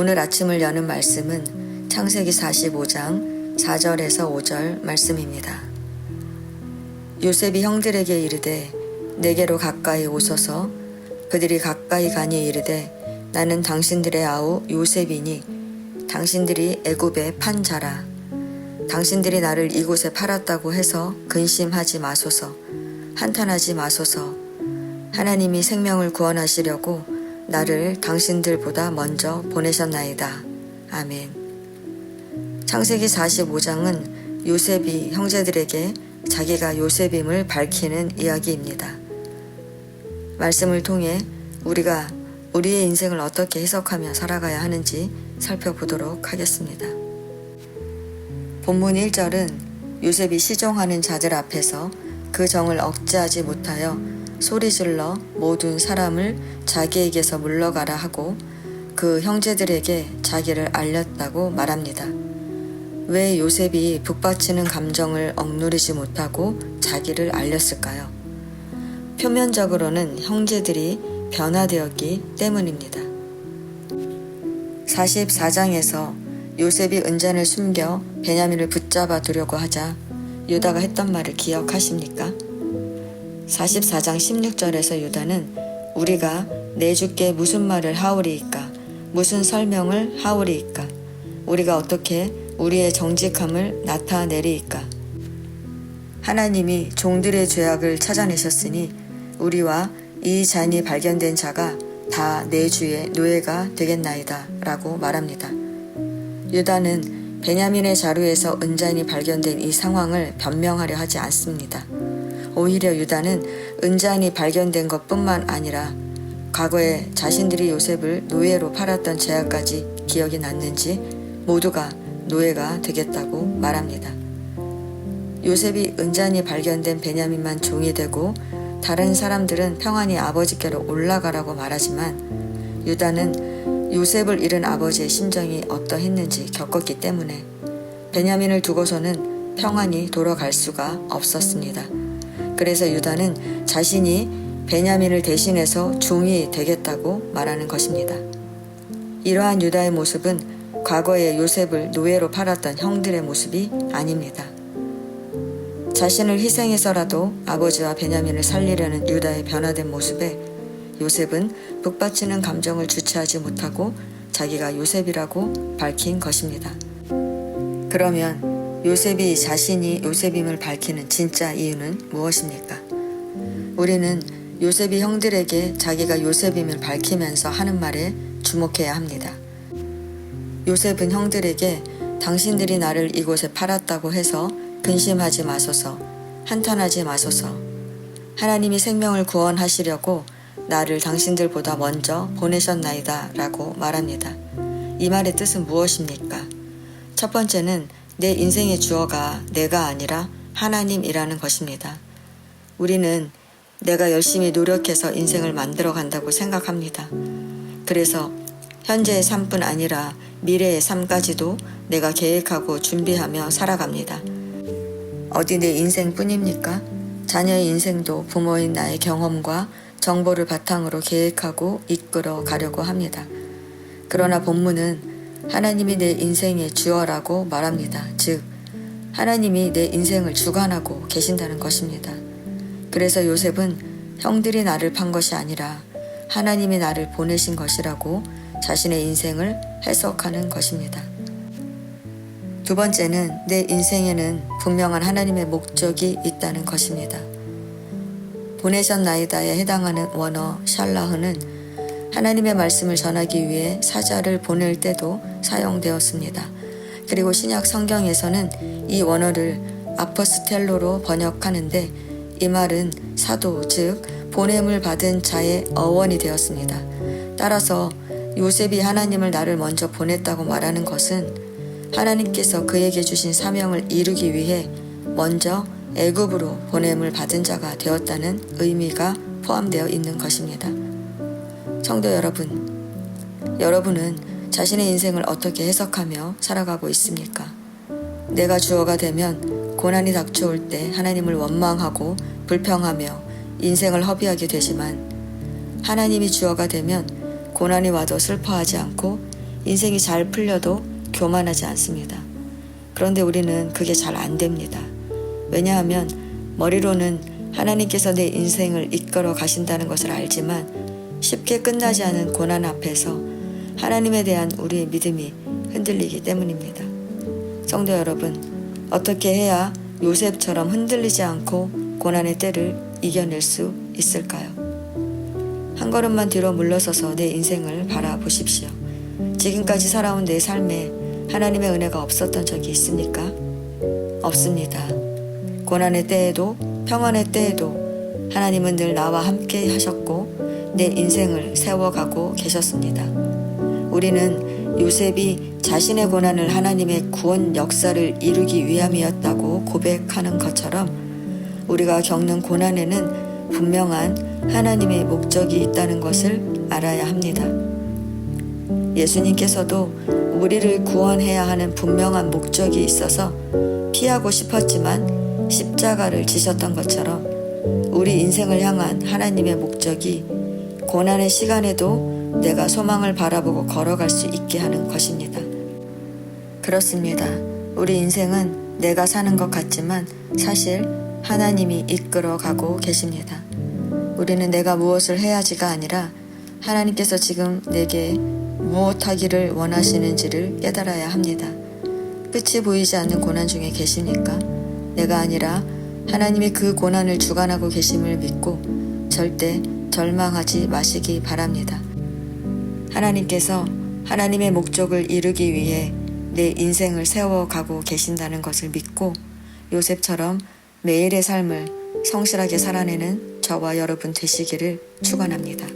오늘 아침을 여는 말씀은 창세기 45장 4절에서 5절 말씀입니다. 요셉이 형들에게 이르되 내게로 가까이 오소서. 그들이 가까이 가니 이르되 나는 당신들의 아우 요셉이니 당신들이 애굽에 판 자라. 당신들이 나를 이곳에 팔았다고 해서 근심하지 마소서. 한탄하지 마소서. 하나님이 생명을 구원하시려고 나를 당신들보다 먼저 보내셨나이다. 아멘. 창세기 45장은 요셉이 형제들에게 자기가 요셉임을 밝히는 이야기입니다. 말씀을 통해 우리가 우리의 인생을 어떻게 해석하며 살아가야 하는지 살펴보도록 하겠습니다. 본문 1절은 요셉이 시종하는 자들 앞에서 그 정을 억제하지 못하여 소리질러 모든 사람을 자기에게서 물러가라 하고 그 형제들에게 자기를 알렸다고 말합니다. 왜 요셉이 북받치는 감정을 억누르지 못하고 자기를 알렸을까요? 표면적으로는 형제들이 변화되었기 때문입니다. 44장에서 요셉이 은잔을 숨겨 베냐민을 붙잡아 두려고 하자 유다가 했던 말을 기억하십니까? 44장 16절에서 유다는 우리가 내 주께 무슨 말을 하오리이까? 무슨 설명을 하오리이까? 우리가 어떻게 우리의 정직함을 나타내리이까? 하나님이 종들의 죄악을 찾아내셨으니 우리와 이 잔이 발견된 자가 다 내 주의 노예가 되겠나이다 라고 말합니다. 유다는 베냐민의 자루에서 은잔이 발견된 이 상황을 변명하려 하지 않습니다. 오히려 유다는 은잔이 발견된 것뿐만 아니라 과거에 자신들이 요셉을 노예로 팔았던 죄악까지 기억이 났는지 모두가 노예가 되겠다고 말합니다. 요셉이 은잔이 발견된 베냐민만 종이 되고 다른 사람들은 평안히 아버지께로 올라가라고 말하지만 유다는 요셉을 잃은 아버지의 심정이 어떠했는지 겪었기 때문에 베냐민을 두고서는 평안히 돌아갈 수가 없었습니다. 그래서 유다는 자신이 베냐민을 대신해서 종이 되겠다고 말하는 것입니다. 이러한 유다의 모습은 과거에 요셉을 노예로 팔았던 형들의 모습이 아닙니다. 자신을 희생해서라도 아버지와 베냐민을 살리려는 유다의 변화된 모습에 요셉은 북받치는 감정을 주체하지 못하고 자기가 요셉이라고 밝힌 것입니다. 그러면 요셉이 자신이 요셉임을 밝히는 진짜 이유는 무엇입니까? 우리는 요셉이 형들에게 자기가 요셉임을 밝히면서 하는 말에 주목해야 합니다. 요셉은 형들에게 당신들이 나를 이곳에 팔았다고 해서 근심하지 마소서, 한탄하지 마소서. 하나님이 생명을 구원하시려고 나를 당신들보다 먼저 보내셨나이다 라고 말합니다. 이 말의 뜻은 무엇입니까? 첫 번째는 내 인생의 주어가 내가 아니라 하나님이라는 것입니다. 우리는 내가 열심히 노력해서 인생을 만들어 간다고 생각합니다. 그래서 현재의 삶뿐 아니라 미래의 삶까지도 내가 계획하고 준비하며 살아갑니다. 어디 내 인생뿐입니까? 자녀의 인생도 부모인 나의 경험과 정보를 바탕으로 계획하고 이끌어 가려고 합니다. 그러나 본문은 하나님이 내 인생의 주어라고 말합니다. 즉, 하나님이 내 인생을 주관하고 계신다는 것입니다. 그래서 요셉은 형들이 나를 판 것이 아니라 하나님이 나를 보내신 것이라고 자신의 인생을 해석하는 것입니다. 두 번째는 내 인생에는 분명한 하나님의 목적이 있다는 것입니다. 보내셨나이다에 해당하는 원어 샬라흐는 하나님의 말씀을 전하기 위해 사자를 보낼 때도 사용되었습니다. 그리고 신약 성경에서는 이 원어를 아포스텔로로 번역하는데 이 말은 사도, 즉 보냄을 받은 자의 어원이 되었습니다. 따라서 요셉이 하나님을 나를 먼저 보냈다고 말하는 것은 하나님께서 그에게 주신 사명을 이루기 위해 먼저 애굽으로 보냄을 받은 자가 되었다는 의미가 포함되어 있는 것입니다. 성도 여러분, 여러분은 자신의 인생을 어떻게 해석하며 살아가고 있습니까? 내가 주어가 되면 고난이 닥쳐올 때 하나님을 원망하고 불평하며 인생을 허비하게 되지만 하나님이 주어가 되면 고난이 와도 슬퍼하지 않고 인생이 잘 풀려도 교만하지 않습니다. 그런데 우리는 그게 잘 안 됩니다. 왜냐하면 머리로는 하나님께서 내 인생을 이끌어 가신다는 것을 알지만 쉽게 끝나지 않은 고난 앞에서 하나님에 대한 우리의 믿음이 흔들리기 때문입니다. 성도 여러분, 어떻게 해야 요셉처럼 흔들리지 않고 고난의 때를 이겨낼 수 있을까요? 한 걸음만 뒤로 물러서서 내 인생을 바라보십시오. 지금까지 살아온 내 삶에 하나님의 은혜가 없었던 적이 있습니까? 없습니다. 고난의 때에도 평안의 때에도 하나님은 늘 나와 함께 하셨고 내 인생을 세워가고 계셨습니다. 우리는 요셉이 자신의 고난을 하나님의 구원 역사를 이루기 위함이었다고 고백하는 것처럼 우리가 겪는 고난에는 분명한 하나님의 목적이 있다는 것을 알아야 합니다. 예수님께서도 우리를 구원해야 하는 분명한 목적이 있어서 피하고 싶었지만 십자가를 지셨던 것처럼 우리 인생을 향한 하나님의 목적이 고난의 시간에도 내가 소망을 바라보고 걸어갈 수 있게 하는 것입니다. 그렇습니다. 우리 인생은 내가 사는 것 같지만 사실 하나님이 이끌어가고 계십니다. 우리는 내가 무엇을 해야지가 아니라 하나님께서 지금 내게 무엇 하기를 원하시는지를 깨달아야 합니다. 끝이 보이지 않는 고난 중에 계십니까? 내가 아니라 하나님이 그 고난을 주관하고 계심을 믿고 절대 절망하지 마시기 바랍니다. 하나님께서 하나님의 목적을 이루기 위해 내 인생을 세워가고 계신다는 것을 믿고 요셉처럼 매일의 삶을 성실하게 살아내는 저와 여러분 되시기를 축원합니다.